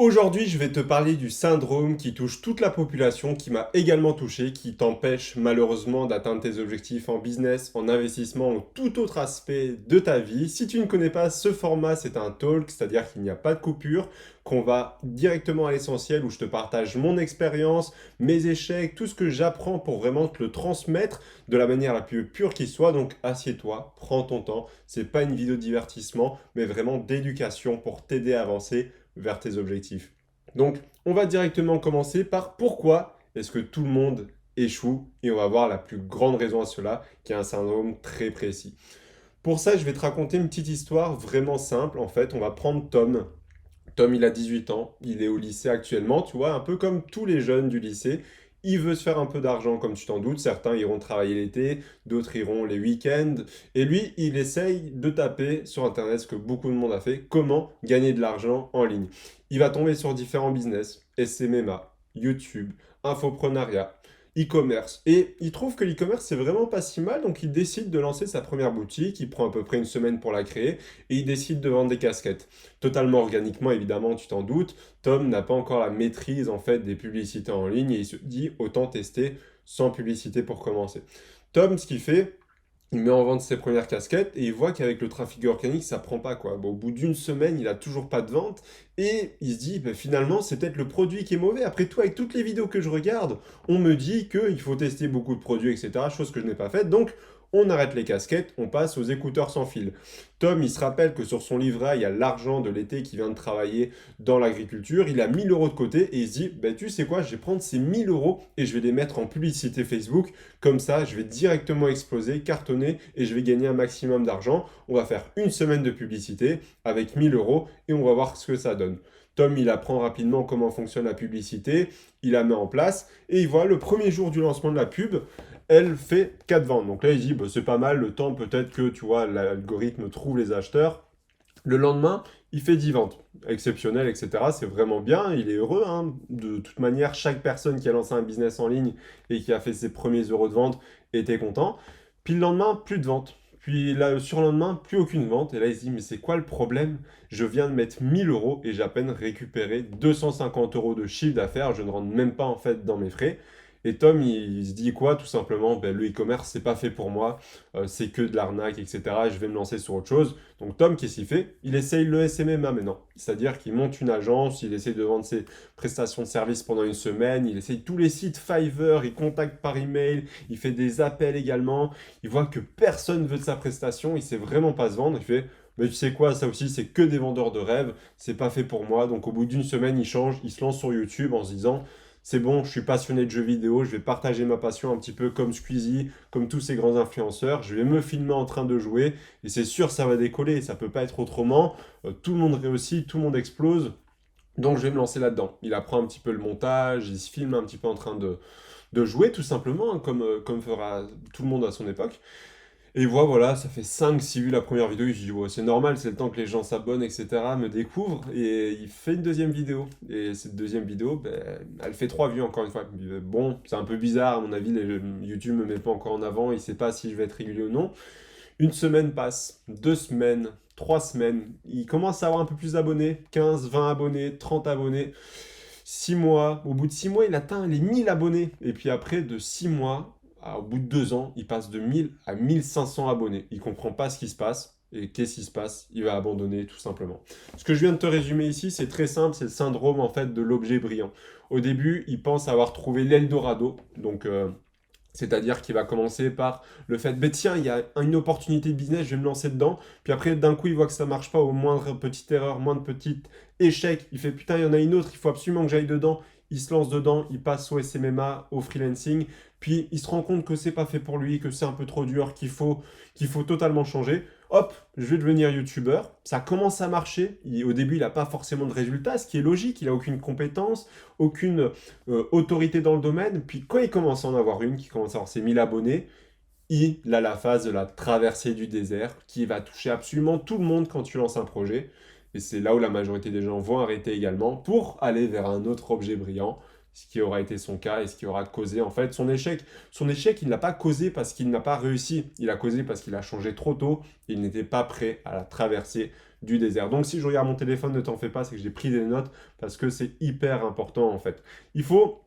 Aujourd'hui, je vais te parler du syndrome qui touche toute la population, qui m'a également touché, qui t'empêche malheureusement d'atteindre tes objectifs en business, en investissement ou tout autre aspect de ta vie. Si tu ne connais pas ce format, c'est un talk, c'est-à-dire qu'il n'y a pas de coupure, qu'on va directement à l'essentiel où je te partage mon expérience, mes échecs, tout ce que j'apprends pour vraiment te le transmettre de la manière la plus pure qui soit. Donc assieds-toi, prends ton temps. C'est pas une vidéo de divertissement, mais vraiment d'éducation pour t'aider à avancer vers tes objectifs. Donc, on va directement commencer par pourquoi est-ce que tout le monde échoue et on va voir la plus grande raison à cela, qui est un syndrome très précis. Pour ça, je vais te raconter une petite histoire vraiment simple. En fait, on va prendre Tom. Tom, il a 18 ans, il est au lycée actuellement, tu vois, un peu comme tous les jeunes du lycée. Il veut se faire un peu d'argent, comme tu t'en doutes. Certains iront travailler l'été, d'autres iront les week-ends. Et lui, il essaye de taper sur Internet, ce que beaucoup de monde a fait, comment gagner de l'argent en ligne. Il va tomber sur différents business, SMMA, YouTube, infoprenariat, e-commerce. Et il trouve que l'e-commerce, c'est vraiment pas si mal, donc il décide de lancer sa première boutique. Il prend à peu près une semaine pour la créer et il décide de vendre des casquettes. Totalement organiquement, évidemment, tu t'en doutes. Tom n'a pas encore la maîtrise en fait des publicités en ligne et il se dit autant tester sans publicité pour commencer. Tom, ce qu'il fait, il met en vente ses premières casquettes et il voit qu'avec le trafic organique, ça prend pas quoi. Bon, au bout d'une semaine, il a toujours pas de vente et il se dit bah, finalement, c'est peut-être le produit qui est mauvais. Après tout, avec toutes les vidéos que je regarde, on me dit qu'il faut tester beaucoup de produits, etc. Chose que je n'ai pas faite. Donc, on arrête les casquettes, on passe aux écouteurs sans fil. Tom, il se rappelle que sur son livret, il y a l'argent de l'été qui vient de travailler dans l'agriculture. Il a 1000 euros de côté et il se dit, bah, tu sais quoi, je vais prendre ces 1000 euros et je vais les mettre en publicité Facebook. Comme ça, je vais directement exploser, cartonner et je vais gagner un maximum d'argent. On va faire une semaine de publicité avec 1000 euros et on va voir ce que ça donne. Tom, il apprend rapidement comment fonctionne la publicité, il la met en place et il voit le premier jour du lancement de la pub, elle fait 4 ventes. Donc là, il dit, bah, c'est pas mal, le temps peut-être que, tu vois, l'algorithme trouve les acheteurs. Le lendemain, il fait 10 ventes. Exceptionnel, etc. C'est vraiment bien, il est heureux. Hein. De toute manière, chaque personne qui a lancé un business en ligne et qui a fait ses premiers euros de vente était content. Puis le lendemain, plus de ventes. Puis là, le surlendemain, plus aucune vente. Et là, il se dit, mais c'est quoi le problème? Je viens de mettre 1000 euros et j'ai à peine récupéré 250 euros de chiffre d'affaires. Je ne rentre même pas en fait dans mes frais. Et Tom, il se dit quoi? Tout simplement, ben, le e-commerce, c'est pas fait pour moi, c'est que de l'arnaque, etc. Je vais me lancer sur autre chose. Donc Tom, qu'est-ce qu'il fait? Il essaye le SMMA maintenant. C'est-à-dire qu'il monte une agence, il essaye de vendre ses prestations de services pendant une semaine, il essaye tous les sites Fiverr, il contacte par email, il fait des appels également. Il voit que personne veut de sa prestation, il sait vraiment pas se vendre. Il fait, mais tu sais quoi, ça aussi, c'est que des vendeurs de rêves, c'est pas fait pour moi. Donc au bout d'une semaine, il change, il se lance sur YouTube en se disant, c'est bon, je suis passionné de jeux vidéo, je vais partager ma passion un petit peu comme Squeezie, comme tous ces grands influenceurs, je vais me filmer en train de jouer, et c'est sûr, ça va décoller, ça peut pas être autrement. Tout le monde réussit, tout le monde explose, donc je vais me lancer là-dedans. Il apprend un petit peu le montage, il se filme un petit peu en train de jouer tout simplement, hein, comme fera tout le monde à son époque. Et voilà, ça fait 5-6 vues la première vidéo, il se dit ouais, c'est normal, c'est le temps que les gens s'abonnent, etc., me découvrent, et il fait une deuxième vidéo. Et cette deuxième vidéo, ben, elle fait 3 vues encore une fois. Il dit, bon, c'est un peu bizarre, à mon avis, YouTube me met pas encore en avant, il sait pas si je vais être régulier ou non. Une semaine passe, 2 semaines, 3 semaines, il commence à avoir un peu plus d'abonnés, 15, 20 abonnés, 30 abonnés. 6 mois, au bout de 6 mois, il atteint les 1000 abonnés. Et puis après, de 6 mois, au bout de 2 ans, il passe de 1000 à 1500 abonnés. Il comprend pas ce qui se passe. Et qu'est-ce qui se passe? Il va abandonner tout simplement. Ce que je viens de te résumer ici, c'est très simple, c'est le syndrome en fait de l'objet brillant. Au début, il pense avoir trouvé l'Eldorado, donc c'est-à-dire qu'il va commencer par le fait, ben tiens, il y a une opportunité de business, je vais me lancer dedans. Puis après, d'un coup, il voit que ça marche pas, au moindre petite erreur, moindre petit échec, il fait putain, il y en a une autre, il faut absolument que j'aille dedans. Il se lance dedans, il passe au SMMA, au freelancing, puis il se rend compte que c'est pas fait pour lui, que c'est un peu trop dur, qu'il faut totalement changer. Hop, je vais devenir youtubeur. Ça commence à marcher. Au début, il n'a pas forcément de résultats, ce qui est logique. Il n'a aucune compétence, aucune autorité dans le domaine. Puis quand il commence à en avoir une, qui commence à avoir ses 1000 abonnés, il a la phase de la traversée du désert qui va toucher absolument tout le monde quand tu lances un projet. Et c'est là où la majorité des gens vont arrêter également pour aller vers un autre objet brillant, ce qui aura été son cas et ce qui aura causé en fait son échec. Son échec, il ne l'a pas causé parce qu'il n'a pas réussi, il a causé parce qu'il a changé trop tôt et il n'était pas prêt à la traversée du désert. Donc si je regarde mon téléphone, ne t'en fais pas, c'est que j'ai pris des notes parce que c'est hyper important en fait. Il faut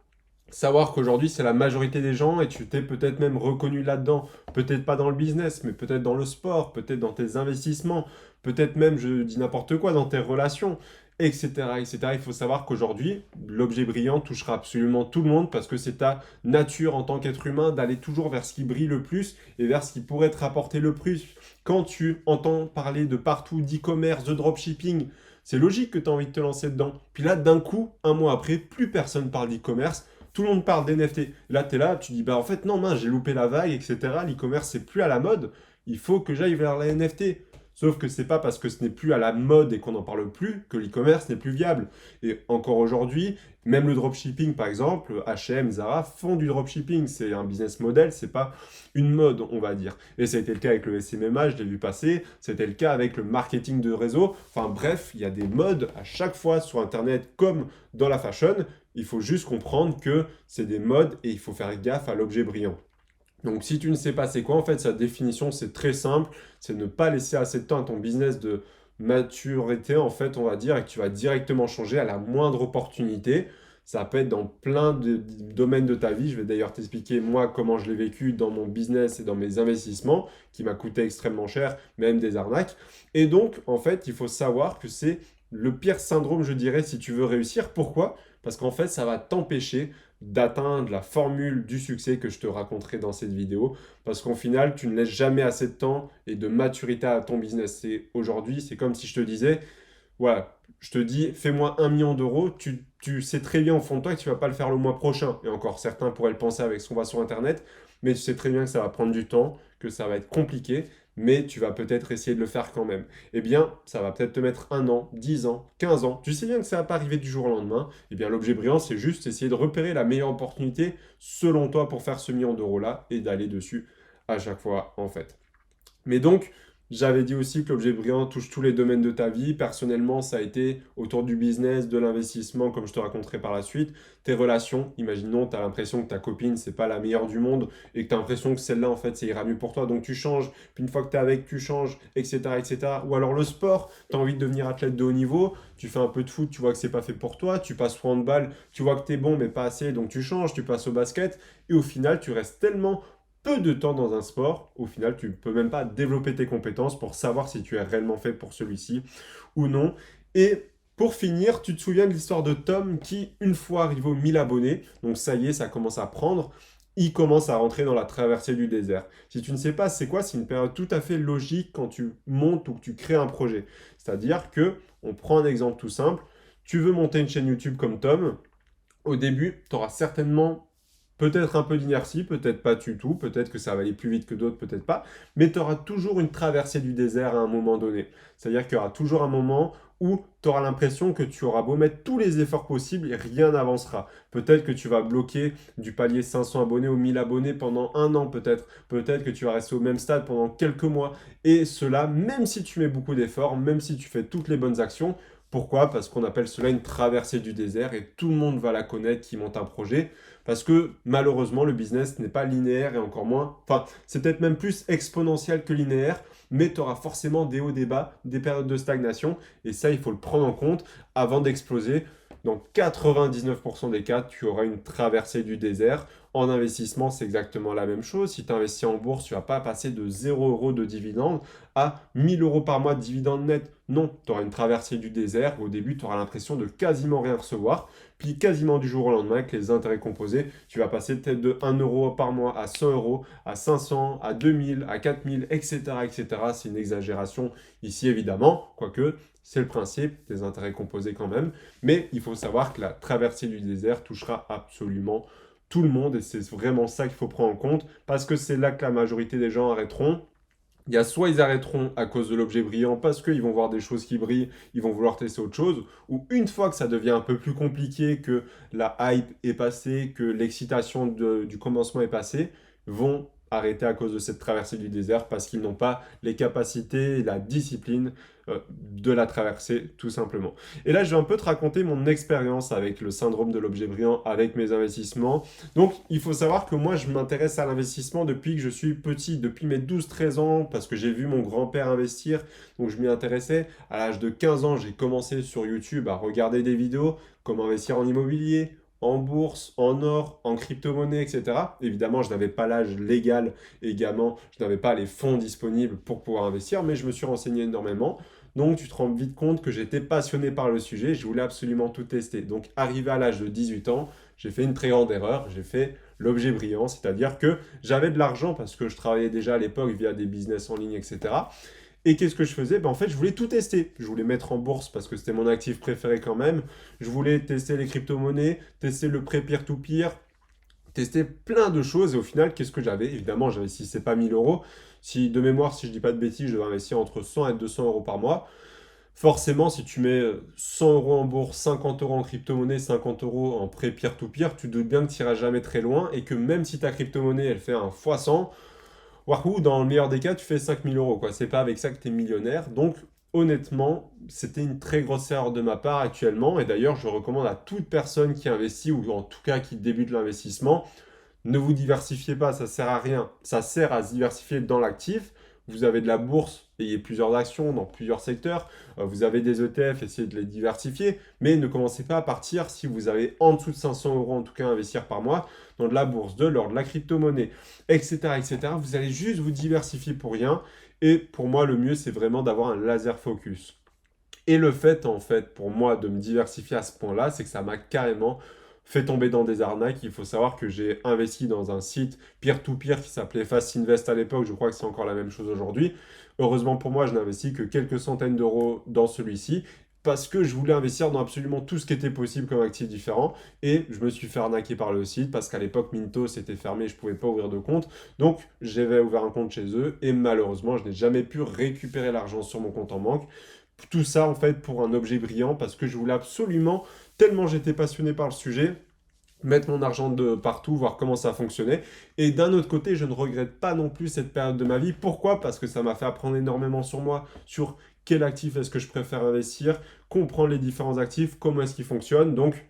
savoir qu'aujourd'hui, c'est la majorité des gens et tu t'es peut-être même reconnu là-dedans. Peut-être pas dans le business, mais peut-être dans le sport, peut-être dans tes investissements, peut-être même, je dis n'importe quoi, dans tes relations, etc., etc. Il faut savoir qu'aujourd'hui, l'objet brillant touchera absolument tout le monde parce que c'est ta nature en tant qu'être humain d'aller toujours vers ce qui brille le plus et vers ce qui pourrait te rapporter le plus. Quand tu entends parler de partout d'e-commerce, de dropshipping, c'est logique que tu as envie de te lancer dedans. Puis là, d'un coup, un mois après, plus personne parle d'e-commerce, tout le monde parle d'NFT. Là, tu es là, tu dis, bah en fait, non, mince, j'ai loupé la vague, etc. L'e-commerce, c'est plus à la mode. Il faut que j'aille vers la NFT. Sauf que c'est pas parce que ce n'est plus à la mode et qu'on n'en parle plus que l'e-commerce n'est plus viable. Et encore aujourd'hui, même le dropshipping, par exemple, H&M, Zara font du dropshipping. C'est un business model, c'est pas une mode, on va dire. Et ça a été le cas avec le SMMA, je l'ai vu passer. C'était le cas avec le marketing de réseau. Enfin bref, il y a des modes à chaque fois sur Internet comme dans la fashion. Il faut juste comprendre que c'est des modes et il faut faire gaffe à l'objet brillant. Donc si tu ne sais pas c'est quoi, en fait, sa définition, c'est très simple. C'est ne pas laisser assez de temps à ton business de maturité, en fait, on va dire, et que tu vas directement changer à la moindre opportunité. Ça peut être dans plein de domaines de ta vie. Je vais d'ailleurs t'expliquer, moi, comment je l'ai vécu dans mon business et dans mes investissements, qui m'a coûté extrêmement cher, même des arnaques. Et donc, en fait, il faut savoir que c'est le pire syndrome, je dirais, si tu veux réussir. Pourquoi? Parce qu'en fait, ça va t'empêcher d'atteindre la formule du succès que je te raconterai dans cette vidéo. Parce qu'au final, tu ne laisses jamais assez de temps et de maturité à ton business. C'est aujourd'hui, c'est comme si je te disais, voilà, je te dis, fais-moi 1 million d'euros, tu sais très bien au fond de toi que tu ne vas pas le faire le mois prochain. Et encore, certains pourraient le penser avec ce qu'on voit sur Internet, mais tu sais très bien que ça va prendre du temps, que ça va être compliqué, mais tu vas peut-être essayer de le faire quand même. Eh bien, ça va peut-être te mettre 1 an, 10 ans, 15 ans. Tu sais bien que ça ne va pas arriver du jour au lendemain. Eh bien, l'objet brillant, c'est juste essayer de repérer la meilleure opportunité selon toi pour faire ce 1 million d'euros-là et d'aller dessus à chaque fois, en fait. Mais donc, j'avais dit aussi que l'objet brillant touche tous les domaines de ta vie. Personnellement, ça a été autour du business, de l'investissement, comme je te raconterai par la suite. Tes relations, imaginons, tu as l'impression que ta copine, c'est pas la meilleure du monde et que tu as l'impression que celle-là, en fait, ça ira mieux pour toi. Donc tu changes, puis une fois que tu es avec, tu changes, etc., etc. Ou alors le sport, tu as envie de devenir athlète de haut niveau, tu fais un peu de foot, tu vois que c'est pas fait pour toi, tu passes au handball, tu vois que tu es bon, mais pas assez, donc tu changes, tu passes au basket, et au final, tu restes tellement peu de temps dans un sport, au final, tu ne peux même pas développer tes compétences pour savoir si tu es réellement fait pour celui-ci ou non. Et pour finir, tu te souviens de l'histoire de Tom qui, une fois arrivé aux 1000 abonnés, donc ça y est, ça commence à prendre, il commence à rentrer dans la traversée du désert. Si tu ne sais pas c'est quoi, c'est une période tout à fait logique quand tu montes ou que tu crées un projet. C'est-à-dire que, on prend un exemple tout simple, tu veux monter une chaîne YouTube comme Tom, au début, tu auras certainement peut-être un peu d'inertie, peut-être pas du tout, peut-être que ça va aller plus vite que d'autres, peut-être pas, mais tu auras toujours une traversée du désert à un moment donné. C'est-à-dire qu'il y aura toujours un moment où tu auras l'impression que tu auras beau mettre tous les efforts possibles et rien n'avancera. Peut-être que tu vas bloquer du palier 500 abonnés aux 1000 abonnés pendant 1 an, peut-être. Peut-être que tu vas rester au même stade pendant quelques mois. Et cela, même si tu mets beaucoup d'efforts, même si tu fais toutes les bonnes actions, pourquoi? Parce qu'on appelle cela une traversée du désert et tout le monde va la connaître qui monte un projet. Parce que malheureusement, le business n'est pas linéaire et encore moins. Enfin, c'est peut-être même plus exponentiel que linéaire, mais tu auras forcément des hauts, des bas, des périodes de stagnation. Et ça, il faut le prendre en compte avant d'exploser. Dans 99% des cas, tu auras une traversée du désert. En investissement, c'est exactement la même chose. Si tu investis en bourse, tu ne vas pas passer de 0 € de dividende à 1 000 € par mois de dividende net. Non, tu auras une traversée du désert. Au début, tu auras l'impression de quasiment rien recevoir. Puis quasiment du jour au lendemain, avec les intérêts composés, tu vas passer peut-être de 1 € par mois à 100 €, à 500, à 2000, à 4000, etc., etc. C'est une exagération ici, évidemment, quoique c'est le principe des intérêts composés quand même. Mais il faut savoir que la traversée du désert touchera absolument tout le monde et c'est vraiment ça qu'il faut prendre en compte parce que c'est là que la majorité des gens arrêteront. Il y a soit ils arrêteront à cause de l'objet brillant parce qu'ils vont voir des choses qui brillent, ils vont vouloir tester autre chose, ou une fois que ça devient un peu plus compliqué, que la hype est passée, que l'excitation du commencement est passée, vont arrêté à cause de cette traversée du désert parce qu'ils n'ont pas les capacités et la discipline de la traverser, tout simplement. Et là, je vais un peu te raconter mon expérience avec le syndrome de l'objet brillant, avec mes investissements. Donc, il faut savoir que moi, je m'intéresse à l'investissement depuis que je suis petit, depuis mes 12-13 ans, parce que j'ai vu mon grand-père investir, donc je m'y intéressais. À l'âge de 15 ans, j'ai commencé sur YouTube à regarder des vidéos, comment investir en immobilier, en bourse, en or, en crypto-monnaie, etc. Évidemment, je n'avais pas l'âge légal également, je n'avais pas les fonds disponibles pour pouvoir investir, mais je me suis renseigné énormément. Donc, tu te rends vite compte que j'étais passionné par le sujet, je voulais absolument tout tester. Donc, arrivé à l'âge de 18 ans, j'ai fait une très grande erreur, j'ai fait l'objet brillant, c'est-à-dire que j'avais de l'argent parce que je travaillais déjà à l'époque via des business en ligne, etc. Et qu'est-ce que je faisais? En fait, je voulais tout tester. Je voulais mettre en bourse parce que c'était mon actif préféré quand même. Je voulais tester les crypto-monnaies, tester le prêt peer-to-peer, tester plein de choses. Et au final, qu'est-ce que j'avais? Évidemment, j'investissais pas 1000 euros. Si, de mémoire, si je dis pas de bêtises, je devais investir entre 100 et 200 euros par mois. Forcément, si tu mets 100 euros en bourse, 50 euros en crypto-monnaie, 50 euros en prêt peer-to-peer, tu te doutes bien que tu n'iras jamais très loin et que même si ta crypto-monnaie, elle fait un x 100, Wahoo, dans le meilleur des cas, tu fais 5000 euros, quoi. C'est pas avec ça que tu es millionnaire. Donc, honnêtement, c'était une très grosse erreur de ma part actuellement. Et d'ailleurs, je recommande à toute personne qui investit, ou en tout cas qui débute l'investissement, ne vous diversifiez pas, ça sert à rien. Ça sert à se diversifier dans l'actif. Vous avez de la bourse, ayez plusieurs actions dans plusieurs secteurs. Vous avez des ETF, essayez de les diversifier. Mais ne commencez pas à partir si vous avez en dessous de 500 euros en tout cas à investir par mois dans de la bourse, de l'or, de la crypto-monnaie, etc., etc. Vous allez juste vous diversifier pour rien. Et pour moi, le mieux, c'est vraiment d'avoir un laser focus. Et le fait, en fait, pour moi, de me diversifier à ce point-là, c'est que ça m'a carrément fait tomber dans des arnaques. Il faut savoir que j'ai investi dans un site peer-to-peer qui s'appelait Fast Invest à l'époque. Je crois que c'est encore la même chose aujourd'hui. Heureusement pour moi, je n'ai investi que quelques centaines d'euros dans celui-ci parce que je voulais investir dans absolument tout ce qui était possible comme actifs différents. Et je me suis fait arnaquer par le site parce qu'à l'époque, Mintos était fermé, je ne pouvais pas ouvrir de compte. Donc, j'avais ouvert un compte chez eux et malheureusement, je n'ai jamais pu récupérer l'argent sur mon compte en banque. Tout ça, en fait, pour un objet brillant, parce que je voulais absolument, tellement j'étais passionné par le sujet, mettre mon argent de partout, voir comment ça fonctionnait. Et d'un autre côté, je ne regrette pas non plus cette période de ma vie. Pourquoi? Parce que ça m'a fait apprendre énormément sur moi, sur quel actif est-ce que je préfère investir, comprendre les différents actifs, comment est-ce qu'ils fonctionnent. Donc,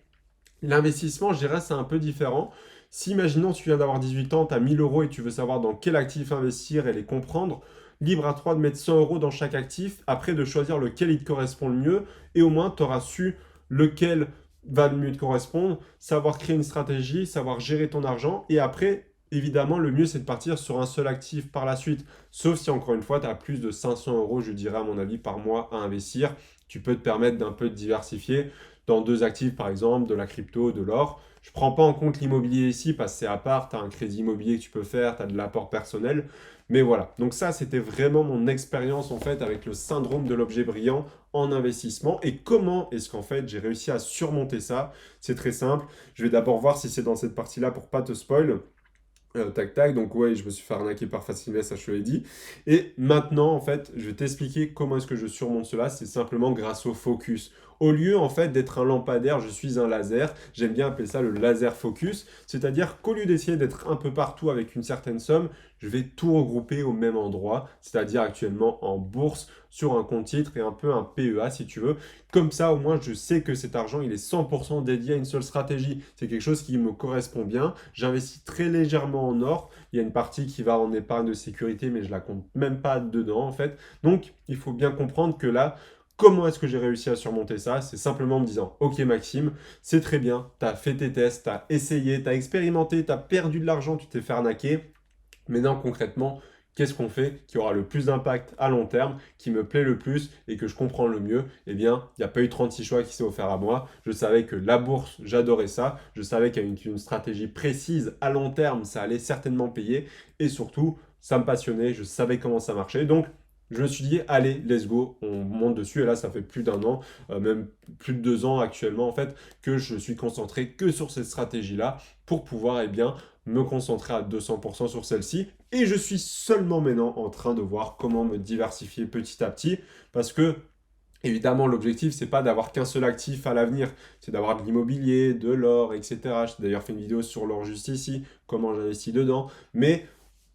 l'investissement, je dirais, c'est un peu différent. Si, imaginons, tu viens d'avoir 18 ans, tu as 1000 euros et tu veux savoir dans quel actif investir et les comprendre, libre à toi de mettre 100 euros dans chaque actif, après de choisir lequel il te correspond le mieux, et au moins tu auras su lequel va le mieux te correspondre, savoir créer une stratégie, savoir gérer ton argent, et après, évidemment, le mieux c'est de partir sur un seul actif par la suite, sauf si encore une fois, tu as plus de 500 euros, je dirais à mon avis, par mois à investir, tu peux te permettre d'un peu de diversifier dans deux actifs, par exemple, de la crypto, de l'or. Je ne prends pas en compte l'immobilier ici parce que c'est à part, tu as un crédit immobilier que tu peux faire, tu as de l'apport personnel. Mais voilà, donc ça c'était vraiment mon expérience en fait avec le syndrome de l'objet brillant en investissement. Et comment est-ce qu'en fait j'ai réussi à surmonter ça? C'est très simple. Je vais d'abord voir si c'est dans cette partie-là pour pas te spoil. Tac tac, donc ouais, je me suis fait arnaquer par Facilvest, ça je te l'ai dit. Et maintenant, en fait, je vais t'expliquer comment est-ce que je surmonte cela. C'est simplement grâce au focus. Au lieu, en fait, d'être un lampadaire, je suis un laser. J'aime bien appeler ça le laser focus. C'est-à-dire qu'au lieu d'essayer d'être un peu partout avec une certaine somme, je vais tout regrouper au même endroit. C'est-à-dire actuellement en bourse, sur un compte titre et un peu un PEA si tu veux. Comme ça, au moins, je sais que cet argent, il est 100% dédié à une seule stratégie. C'est quelque chose qui me correspond bien. J'investis très légèrement en or. Il y a une partie qui va en épargne de sécurité, mais je la compte même pas dedans, en fait. Donc, il faut bien comprendre que là, comment est-ce que j'ai réussi à surmonter ça? C'est simplement en me disant, ok Maxime, c'est très bien, tu as fait tes tests, tu as essayé, tu as expérimenté, tu as perdu de l'argent, tu t'es fait arnaquer. Maintenant, concrètement, qu'est-ce qu'on fait qui aura le plus d'impact à long terme, qui me plaît le plus et que je comprends le mieux? Eh bien, il n'y a pas eu 36 choix qui s'est offert à moi. Je savais que la bourse, j'adorais ça. Je savais qu'avec une stratégie précise à long terme, ça allait certainement payer. Et surtout, ça me passionnait. Je savais comment ça marchait. Donc, je me suis dit, allez, let's go, on monte dessus. Et là, ça fait plus d'un an, même plus de 2 ans actuellement, en fait, que je suis concentré que sur cette stratégie-là pour pouvoir, eh bien, me concentrer à 200% sur celle-ci. Et je suis seulement maintenant en train de voir comment me diversifier petit à petit parce que évidemment, l'objectif, c'est pas d'avoir qu'un seul actif à l'avenir, c'est d'avoir de l'immobilier, de l'or, etc. J'ai d'ailleurs fait une vidéo sur l'or juste ici, comment j'investis dedans. Mais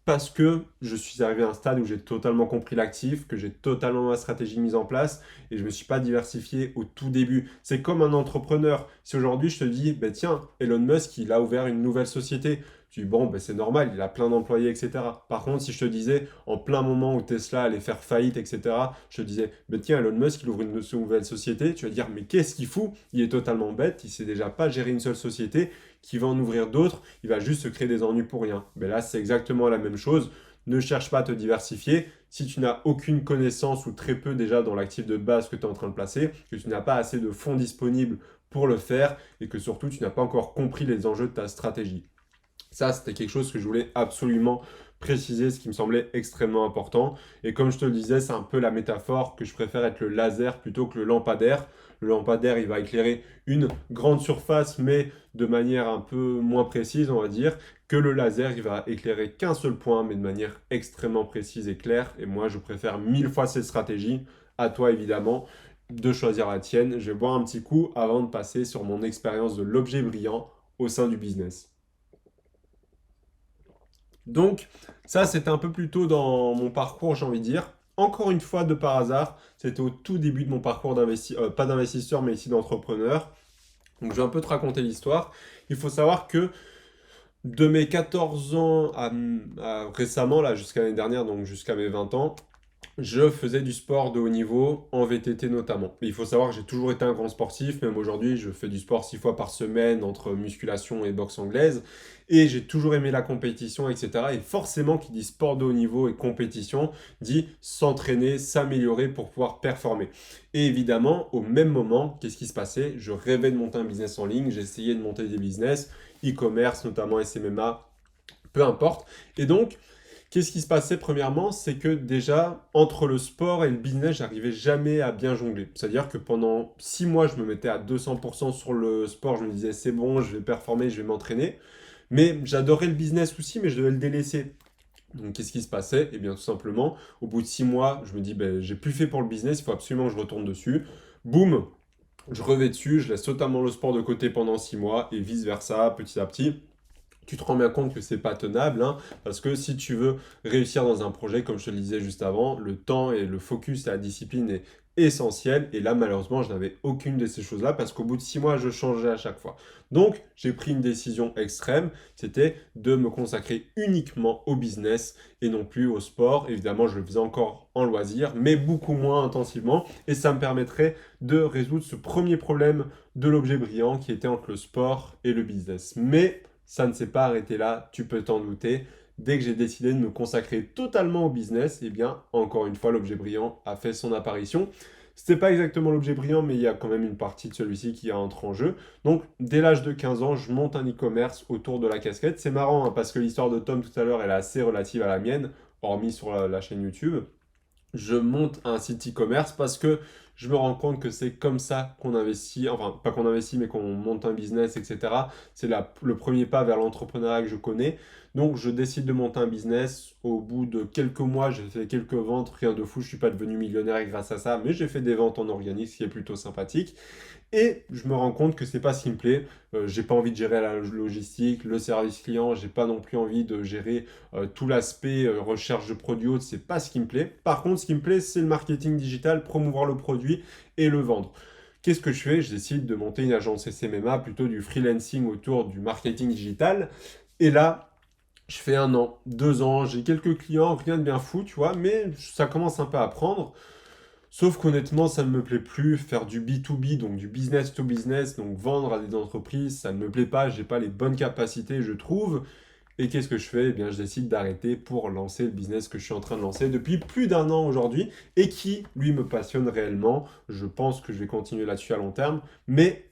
parce que je suis arrivé à un stade où j'ai totalement compris l'actif, que j'ai totalement ma stratégie mise en place et je ne me suis pas diversifié au tout début. C'est comme un entrepreneur. Si aujourd'hui je te dis, ben tiens, Elon Musk, il a ouvert une nouvelle société, tu dis, bon, ben c'est normal, il a plein d'employés, etc. Par contre, si je te disais, en plein moment où Tesla allait faire faillite, etc., je te disais, ben tiens, Elon Musk, il ouvre une nouvelle société, tu vas dire, mais qu'est-ce qu'il fout? Il est totalement bête, il sait déjà pas gérer une seule société, qui va en ouvrir d'autres, il va juste se créer des ennuis pour rien. Mais là, c'est exactement la même chose. Ne cherche pas à te diversifier. Si tu n'as aucune connaissance ou très peu déjà dans l'actif de base que tu es en train de placer, que tu n'as pas assez de fonds disponibles pour le faire et que surtout tu n'as pas encore compris les enjeux de ta stratégie. Ça, c'était quelque chose que je voulais absolument préciser, ce qui me semblait extrêmement important. Et comme je te le disais, c'est un peu la métaphore que je préfère être le laser plutôt que le lampadaire. Le lampadaire, il va éclairer une grande surface, mais de manière un peu moins précise, on va dire, que le laser, il va éclairer qu'un seul point, mais de manière extrêmement précise et claire. Et moi, je préfère 1000 fois cette stratégie. À toi, évidemment, de choisir la tienne. Je vais boire un petit coup avant de passer sur mon expérience de l'objet brillant au sein du business. Donc, ça, c'était un peu plus tôt dans mon parcours, j'ai envie de dire. Encore une fois, de par hasard, c'était au tout début de mon parcours d'investisseur, pas d'investisseur, mais ici d'entrepreneur. Donc, je vais un peu te raconter l'histoire. Il faut savoir que de mes 14 ans à récemment, là, jusqu'à l'année dernière, donc jusqu'à mes 20 ans, je faisais du sport de haut niveau, en VTT notamment. Mais il faut savoir que j'ai toujours été un grand sportif, même aujourd'hui, je fais du sport 6 fois par semaine entre musculation et boxe anglaise. Et j'ai toujours aimé la compétition, etc. Et forcément, qui dit sport de haut niveau et compétition, dit s'entraîner, s'améliorer pour pouvoir performer. Et évidemment, au même moment, qu'est-ce qui se passait? Je rêvais de monter un business en ligne, j'essayais de monter des business, e-commerce, notamment SMMA, peu importe. Et donc, qu'est-ce qui se passait premièrement? C'est que déjà, entre le sport et le business, j'arrivais jamais à bien jongler. C'est-à-dire que pendant 6 mois, je me mettais à 200% sur le sport, je me disais c'est bon, je vais performer, je vais m'entraîner. Mais j'adorais le business aussi, mais je devais le délaisser. Donc qu'est-ce qui se passait? Eh bien tout simplement, au bout de 6 mois, je me dis ben, j'ai plus fait pour le business, il faut absolument que je retourne dessus. Boum, je revais dessus, je laisse totalement le sport de côté pendant 6 mois et vice-versa, petit à petit tu te rends bien compte que c'est pas tenable, hein, parce que si tu veux réussir dans un projet, comme je te le disais juste avant, le temps et le focus et la discipline est essentiel. Et là, malheureusement, je n'avais aucune de ces choses-là parce qu'au bout de 6 mois, je changeais à chaque fois. Donc, j'ai pris une décision extrême, c'était de me consacrer uniquement au business et non plus au sport. Évidemment, je le faisais encore en loisir, mais beaucoup moins intensivement. Et ça me permettrait de résoudre ce premier problème de l'objet brillant qui était entre le sport et le business. Mais ça ne s'est pas arrêté là, tu peux t'en douter. Dès que j'ai décidé de me consacrer totalement au business, eh bien, encore une fois, l'objet brillant a fait son apparition. C'était pas exactement l'objet brillant, mais il y a quand même une partie de celui-ci qui entre en jeu. Donc, dès l'âge de 15 ans, je monte un e-commerce autour de la casquette. C'est marrant, hein, parce que l'histoire de Tom tout à l'heure, elle est assez relative à la mienne, hormis sur la chaîne YouTube. Je monte un site e-commerce parce que je me rends compte que c'est comme ça qu'on investit, enfin pas qu'on investit mais qu'on monte un business, etc. C'est le premier pas vers l'entrepreneuriat que je connais. Donc je décide de monter un business. Au bout de quelques mois, j'ai fait quelques ventes, rien de fou, je ne suis pas devenu millionnaire grâce à ça, mais j'ai fait des ventes en organique, ce qui est plutôt sympathique. Et je me rends compte que c'est pas ce qui me plaît. J'ai pas envie de gérer la logistique, le service client, j'ai pas non plus envie de gérer tout l'aspect recherche de produits autres, c'est pas ce qui me plaît. Par contre, ce qui me plaît, c'est le marketing digital, promouvoir le produit et le vendre. Qu'est-ce que je fais? Je décide de monter une agence SMMA, plutôt du freelancing autour du marketing digital. Et là, je fais 1 an, 2 ans, j'ai quelques clients, rien de bien fou, tu vois, mais ça commence un peu à prendre. Sauf qu'honnêtement, ça ne me plaît plus. Faire du B2B, donc du business to business, donc vendre à des entreprises, ça ne me plaît pas. J'ai pas les bonnes capacités, je trouve. Et qu'est-ce que je fais? Eh bien, je décide d'arrêter pour lancer le business que je suis en train de lancer depuis plus d'1 an aujourd'hui et qui, lui, me passionne réellement. Je pense que je vais continuer là-dessus à long terme. Mais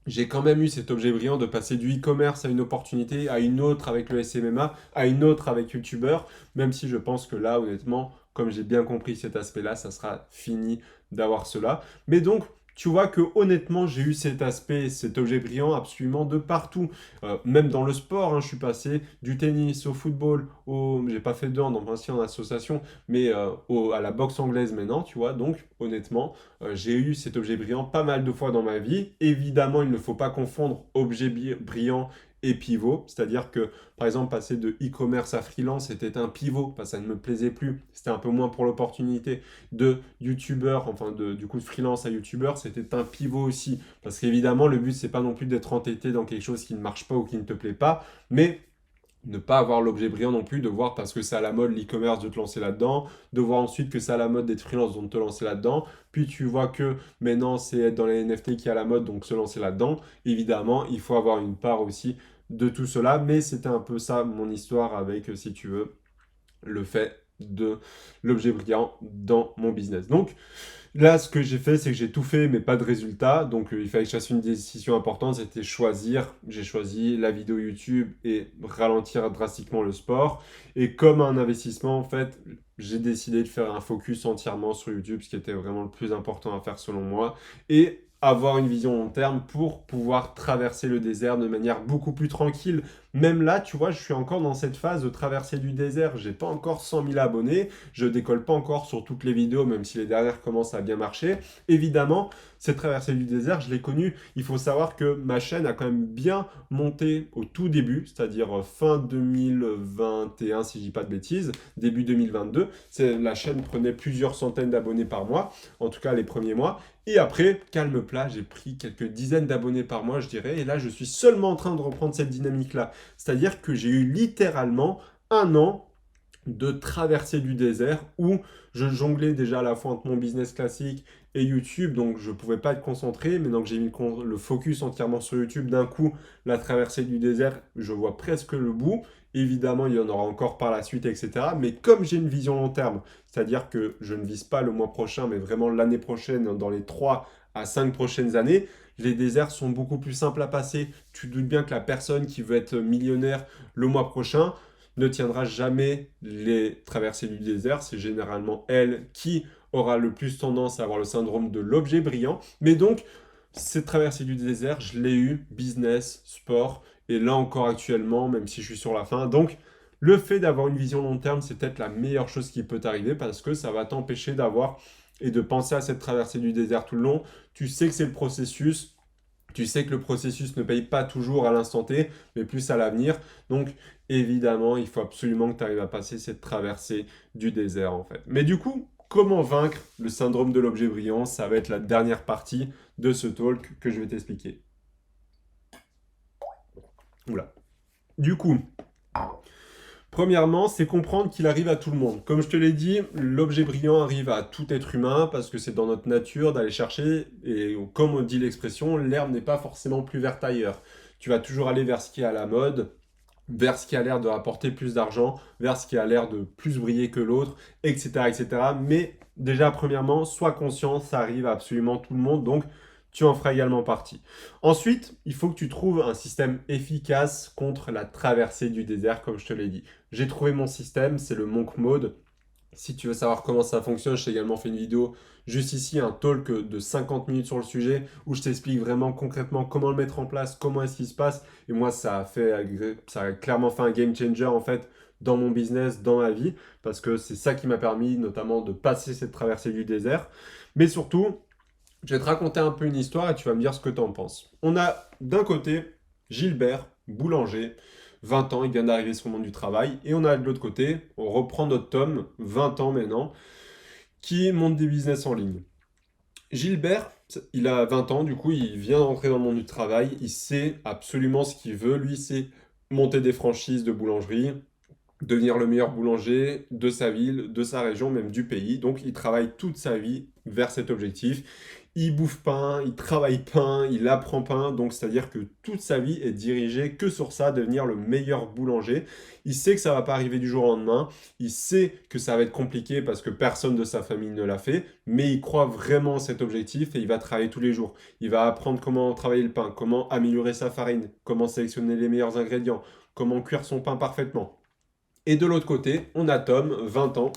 j'ai quand même eu cet objet brillant de passer du e-commerce à une opportunité, à une autre avec le SMMA, à une autre avec YouTuber, même si je pense que là, honnêtement, comme j'ai bien compris cet aspect-là, ça sera fini d'avoir cela. Mais donc, tu vois que honnêtement, j'ai eu cet aspect, cet objet brillant absolument de partout. Même dans le sport, hein, je suis passé du tennis au football, j'ai pas fait de hand, enfin si en association, mais à la boxe anglaise maintenant, tu vois. Donc, honnêtement, j'ai eu cet objet brillant pas mal de fois dans ma vie. Évidemment, il ne faut pas confondre objet brillant et pivot, c'est-à-dire que, par exemple, passer de e-commerce à freelance, c'était un pivot, parce que ça ne me plaisait plus, c'était un peu moins pour l'opportunité. De youtubeur, enfin du coup de freelance à youtubeur, c'était un pivot aussi, parce qu'évidemment, le but, c'est pas non plus d'être entêté dans quelque chose qui ne marche pas ou qui ne te plaît pas, mais ne pas avoir l'objet brillant non plus, de voir parce que c'est à la mode l'e-commerce de te lancer là-dedans, de voir ensuite que c'est à la mode d'être freelance donc te lancer là-dedans, puis tu vois que maintenant c'est être dans les NFT qui est à la mode donc se lancer là-dedans. Évidemment, il faut avoir une part aussi de tout cela, mais c'était un peu ça mon histoire avec, si tu veux, le fait de l'objet brillant dans mon business. Donc, là, ce que j'ai fait, c'est que j'ai tout fait, mais pas de résultat. Donc, il fallait que je fasse une décision importante, c'était choisir. J'ai choisi la vidéo YouTube et ralentir drastiquement le sport. Et comme un investissement, en fait, j'ai décidé de faire un focus entièrement sur YouTube, ce qui était vraiment le plus important à faire selon moi. Et avoir une vision long terme pour pouvoir traverser le désert de manière beaucoup plus tranquille. Même là, tu vois, je suis encore dans cette phase de traversée du désert. J'ai pas encore 100 000 abonnés. Je décolle pas encore sur toutes les vidéos, même si les dernières commencent à bien marcher. Évidemment, cette traversée du désert, je l'ai connue. Il faut savoir que ma chaîne a quand même bien monté au tout début, c'est-à-dire fin 2021, si je dis pas de bêtises, début 2022. La chaîne prenait plusieurs centaines d'abonnés par mois, en tout cas les premiers mois. Et après, calme plat, j'ai pris quelques dizaines d'abonnés par mois, je dirais. Et là, je suis seulement en train de reprendre cette dynamique-là. C'est-à-dire que j'ai eu littéralement un an de traversée du désert où je jonglais déjà à la fois entre mon business classique et YouTube, donc je ne pouvais pas être concentré. Maintenant que j'ai mis le focus entièrement sur YouTube, d'un coup, la traversée du désert, je vois presque le bout. Évidemment, il y en aura encore par la suite, etc. Mais comme j'ai une vision long terme, c'est-à-dire que je ne vise pas le mois prochain, mais vraiment l'année prochaine, dans les 3 à 5 prochaines années, les déserts sont beaucoup plus simples à passer. Tu te doutes bien que la personne qui veut être millionnaire le mois prochain ne tiendra jamais les traversées du désert. C'est généralement elle qui aura le plus tendance à avoir le syndrome de l'objet brillant. Mais donc, cette traversée du désert, je l'ai eu, business, sport, et là encore actuellement, même si je suis sur la fin. Donc, le fait d'avoir une vision long terme, c'est peut-être la meilleure chose qui peut t'arriver parce que ça va t'empêcher d'avoir et de penser à cette traversée du désert tout le long. Tu sais que c'est le processus. Tu sais que le processus ne paye pas toujours à l'instant T, mais plus à l'avenir. Donc, évidemment, il faut absolument que tu arrives à passer cette traversée du désert, en fait. Mais du coup, comment vaincre le syndrome de l'objet brillant? Ça va être la dernière partie de ce talk que je vais t'expliquer. Oula. Du coup, premièrement, c'est comprendre qu'il arrive à tout le monde. Comme je te l'ai dit, l'objet brillant arrive à tout être humain parce que c'est dans notre nature d'aller chercher, et comme on dit l'expression, l'herbe n'est pas forcément plus verte ailleurs. Tu vas toujours aller vers ce qui est à la mode, vers ce qui a l'air de rapporter plus d'argent, vers ce qui a l'air de plus briller que l'autre, etc., etc. Mais déjà, premièrement, sois conscient, ça arrive à absolument tout le monde, donc tu en feras également partie. Ensuite, il faut que tu trouves un système efficace contre la traversée du désert, comme je te l'ai dit. J'ai trouvé mon système, c'est le Monk Mode. Si tu veux savoir comment ça fonctionne, je t'ai également fait une vidéo juste ici, un talk de 50 minutes sur le sujet, où je t'explique vraiment concrètement comment le mettre en place, comment est-ce qu'il se passe. Et moi, ça a clairement fait un game changer en fait dans mon business, dans ma vie, parce que c'est ça qui m'a permis notamment de passer cette traversée du désert. Mais surtout, je vais te raconter un peu une histoire et tu vas me dire ce que tu en penses. On a d'un côté Gilbert, boulanger, 20 ans, il vient d'arriver sur le monde du travail. Et on a de l'autre côté, on reprend notre Tom, 20 ans maintenant, qui monte des business en ligne. Gilbert, il a 20 ans, du coup, il vient d'entrer dans le monde du travail, il sait absolument ce qu'il veut. Lui, c'est monter des franchises de boulangerie, devenir le meilleur boulanger de sa ville, de sa région, même du pays. Donc, il travaille toute sa vie vers cet objectif. Il bouffe pain, il travaille pain, il apprend pain. Donc, c'est-à-dire que toute sa vie est dirigée que sur ça, devenir le meilleur boulanger. Il sait que ça va pas arriver du jour au lendemain. Il sait que ça va être compliqué parce que personne de sa famille ne l'a fait. Mais il croit vraiment à cet objectif et il va travailler tous les jours. Il va apprendre comment travailler le pain, comment améliorer sa farine, comment sélectionner les meilleurs ingrédients, comment cuire son pain parfaitement. Et de l'autre côté, on a Tom, 20 ans.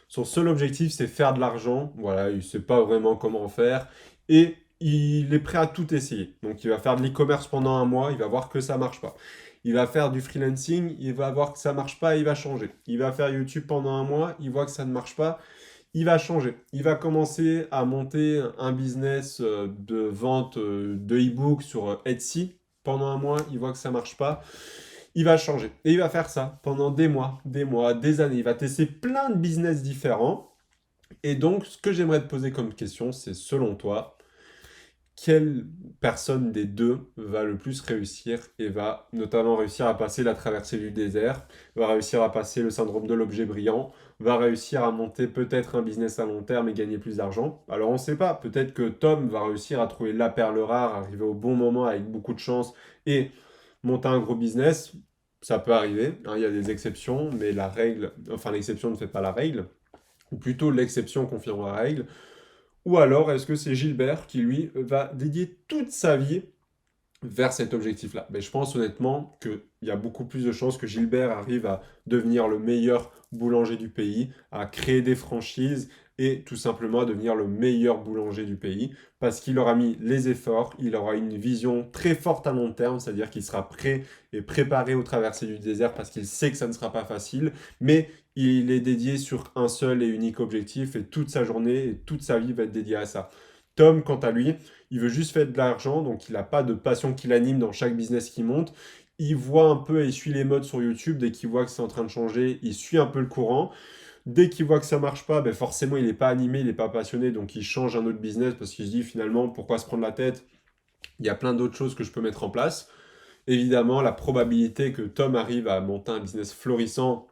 Son seul objectif, c'est faire de l'argent. Voilà, il ne sait pas vraiment comment faire. Et il est prêt à tout essayer. Donc, il va faire de l'e-commerce pendant un mois. Il va voir que ça ne marche pas. Il va faire du freelancing. Il va voir que ça ne marche pas. Il va changer. Il va faire YouTube pendant un mois. Il voit que ça ne marche pas. il va changer. Il va commencer à monter un business de vente de e-book sur Etsy. Pendant un mois, il voit que ça marche pas. Il va changer. Et il va faire ça pendant des mois, des années. Il va tester plein de business différents. Et donc, ce que j'aimerais te poser comme question, c'est selon toi, quelle personne des deux va le plus réussir et va notamment réussir à passer la traversée du désert, va réussir à passer le syndrome de l'objet brillant, va réussir à monter peut-être un business à long terme et gagner plus d'argent. Alors on ne sait pas, peut-être que Tom va réussir à trouver la perle rare, arriver au bon moment avec beaucoup de chance et monter un gros business. Ça peut arriver, hein, il y a des exceptions, mais la règle, enfin l'exception ne fait pas la règle, ou plutôt l'exception confirme la règle. Ou alors, est-ce que c'est Gilbert qui, lui, va dédier toute sa vie vers cet objectif-là? Mais je pense honnêtement qu'il y a beaucoup plus de chances que Gilbert arrive à devenir le meilleur boulanger du pays, à créer des franchises et tout simplement à devenir le meilleur boulanger du pays parce qu'il aura mis les efforts, il aura une vision très forte à long terme, c'est-à-dire qu'il sera prêt et préparé aux traversées du désert parce qu'il sait que ça ne sera pas facile, mais il est dédié sur un seul et unique objectif et toute sa journée et toute sa vie va être dédiée à ça. Tom, quant à lui, il veut juste faire de l'argent, donc il n'a pas de passion qui l'anime dans chaque business qui monte. Il voit un peu et il suit les modes sur YouTube. Dès qu'il voit que c'est en train de changer, il suit un peu le courant. Dès qu'il voit que ça marche pas, ben forcément il n'est pas animé, il n'est pas passionné, donc il change un autre business parce qu'il se dit finalement pourquoi se prendre la tête? Il y a plein d'autres choses que je peux mettre en place. Évidemment, la probabilité que Tom arrive à monter un business florissant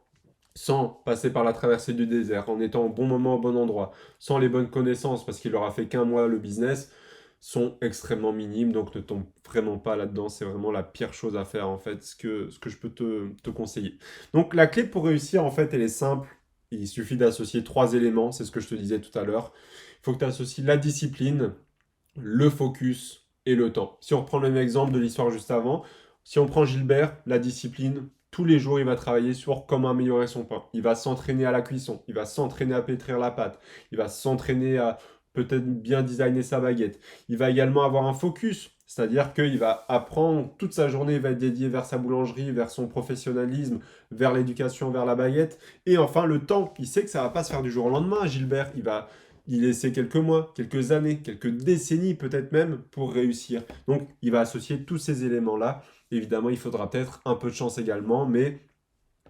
sans passer par la traversée du désert, en étant au bon moment, au bon endroit, sans les bonnes connaissances, parce qu'il aura fait qu'un mois le business, sont extrêmement minimes, donc ne tombe vraiment pas là-dedans. C'est vraiment la pire chose à faire, en fait, ce que je peux te conseiller. Donc la clé pour réussir, en fait, elle est simple. Il suffit d'associer trois éléments, c'est ce que je te disais tout à l'heure. Il faut que tu associes la discipline, le focus et le temps. Si on reprend le même exemple de l'histoire juste avant, si on prend Gilbert, la discipline, tous les jours, il va travailler sur comment améliorer son pain. Il va s'entraîner à la cuisson, il va s'entraîner à pétrir la pâte, il va s'entraîner à peut-être bien designer sa baguette. Il va également avoir un focus, c'est-à-dire qu'il va apprendre toute sa journée, il va être dédié vers sa boulangerie, vers son professionnalisme, vers l'éducation, vers la baguette. Et enfin, le temps, il sait que ça ne va pas se faire du jour au lendemain, Gilbert. Il va y laisser quelques mois, quelques années, quelques décennies peut-être même pour réussir. Donc, il va associer tous ces éléments-là. Évidemment, il faudra peut-être un peu de chance également, mais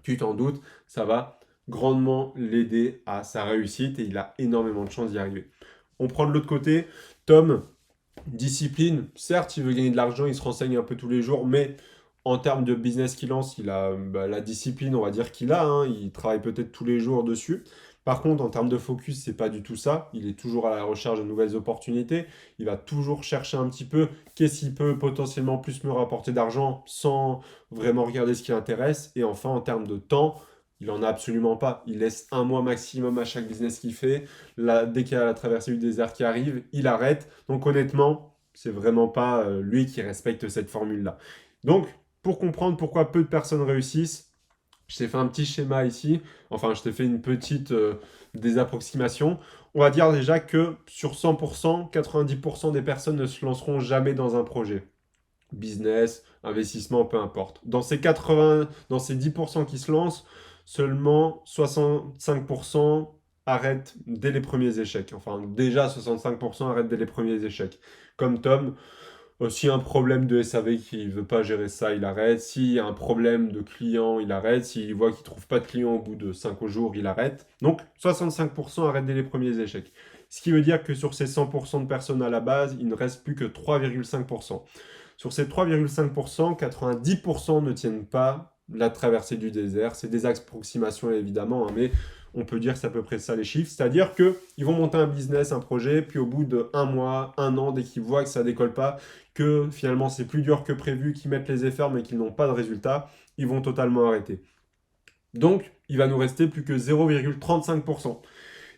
tu t'en doutes, ça va grandement l'aider à sa réussite et il a énormément de chances d'y arriver. On prend de l'autre côté, Tom, discipline, certes, il veut gagner de l'argent, il se renseigne un peu tous les jours, mais en termes de business qu'il lance, il a la discipline, on va dire qu'il a, hein, il travaille peut-être tous les jours dessus. Par contre, en termes de focus, c'est pas du tout ça. Il est toujours à la recherche de nouvelles opportunités. Il va toujours chercher un petit peu qu'est-ce qui peut potentiellement plus me rapporter d'argent sans vraiment regarder ce qui l'intéresse. Et enfin, en termes de temps, il en a absolument pas. Il laisse un mois maximum à chaque business qu'il fait. Là, dès qu'il y a la traversée du désert qui arrive, il arrête. Donc honnêtement, c'est vraiment pas lui qui respecte cette formule-là. Donc, pour comprendre pourquoi peu de personnes réussissent, je t'ai fait un petit schéma ici. Enfin, je t'ai fait une petite des approximations. On va dire déjà que sur 100%, 90% des personnes ne se lanceront jamais dans un projet. Business, investissement, peu importe. Dans ces 10% qui se lancent, seulement 65% arrêtent dès les premiers échecs. Enfin, déjà 65% arrêtent dès les premiers échecs. Comme Tom, s'il y a un problème de SAV qui ne veut pas gérer ça, il arrête. S'il y a un problème de client, il arrête. S'il voit qu'il ne trouve pas de client au bout de 5 jours, il arrête. Donc 65% arrêtent dès les premiers échecs. Ce qui veut dire que sur ces 100% de personnes à la base, il ne reste plus que 3,5%. Sur ces 3,5%, 90% ne tiennent pas la traversée du désert. C'est des approximations évidemment, hein, mais on peut dire que c'est à peu près ça les chiffres. C'est-à-dire qu'ils vont monter un business, un projet, puis au bout de un mois, un an, dès qu'ils voient que ça ne décolle pas, que finalement c'est plus dur que prévu, qu'ils mettent les efforts mais qu'ils n'ont pas de résultat, ils vont totalement arrêter. Donc, il va nous rester plus que 0,35%.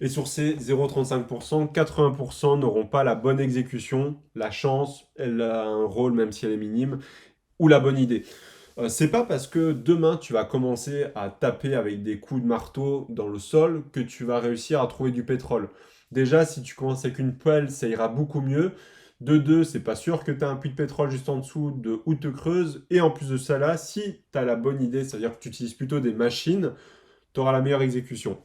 Et sur ces 0,35%, 80% n'auront pas la bonne exécution, la chance, elle a un rôle même si elle est minime, ou la bonne idée. C'est pas parce que demain tu vas commencer à taper avec des coups de marteau dans le sol que tu vas réussir à trouver du pétrole. Déjà, si tu commences avec une pelle, ça ira beaucoup mieux. De deux, c'est pas sûr que tu as un puits de pétrole juste en dessous de où te creuse. Et en plus de ça là, si tu as la bonne idée, c'est-à-dire que tu utilises plutôt des machines, tu auras la meilleure exécution.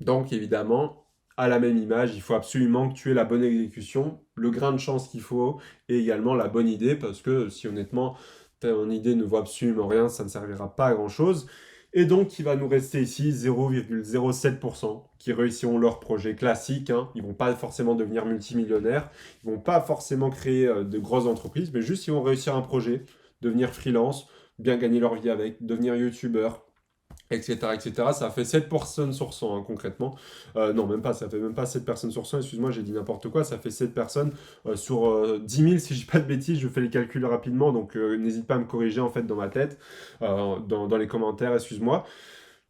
Donc évidemment, à la même image. Il faut absolument que tu aies la bonne exécution, le grain de chance qu'il faut et également la bonne idée parce que si honnêtement ton idée ne vaut absolument rien, ça ne servira pas à grand chose. Et donc, il va nous rester ici 0,07% qui réussiront leur projet classique. Hein. Ils ne vont pas forcément devenir multimillionnaires, ils ne vont pas forcément créer de grosses entreprises, mais juste ils vont réussir un projet, devenir freelance, bien gagner leur vie avec, devenir youtubeur, etc., etc. Ça fait 7 personnes sur 100, hein, concrètement. Non, même pas, ça fait même pas 7 personnes sur 100, excuse-moi, j'ai dit n'importe quoi, ça fait 7 personnes sur 10 000, si je dis pas de bêtises, je fais les calculs rapidement, donc n'hésite pas à me corriger en fait dans ma tête, dans les commentaires, excuse-moi.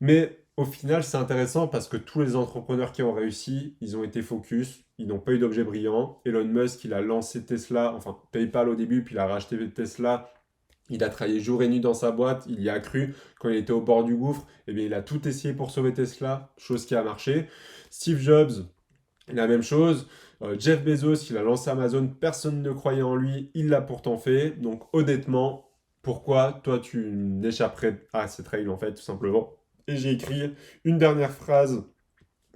Mais au final, c'est intéressant parce que tous les entrepreneurs qui ont réussi, ils ont été focus, ils n'ont pas eu d'objet brillant. Elon Musk, il a lancé Tesla, enfin PayPal au début, puis il a racheté Tesla. Il a travaillé jour et nuit dans sa boîte, il y a cru. Quand il était au bord du gouffre, eh bien, il a tout essayé pour sauver Tesla, chose qui a marché. Steve Jobs, la même chose. Jeff Bezos, il a lancé Amazon, personne ne croyait en lui, il l'a pourtant fait. Donc honnêtement, pourquoi toi tu n'échapperais à cette règle en fait, tout simplement. Et j'ai écrit une dernière phrase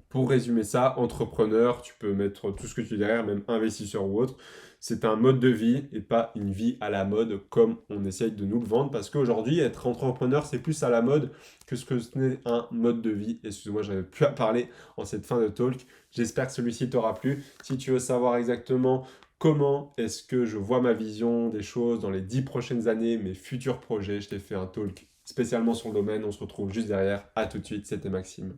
pour résumer ça, entrepreneur, tu peux mettre tout ce que tu veux derrière, même investisseur ou autre. C'est un mode de vie et pas une vie à la mode comme on essaye de nous le vendre. Parce qu'aujourd'hui, être entrepreneur, c'est plus à la mode que ce n'est un mode de vie. Excuse-moi, j'avais plus à parler en cette fin de talk. J'espère que celui-ci t'aura plu. Si tu veux savoir exactement comment est-ce que je vois ma vision des choses dans les 10 prochaines années, mes futurs projets, je t'ai fait un talk spécialement sur le domaine. On se retrouve juste derrière. À tout de suite, c'était Maxime.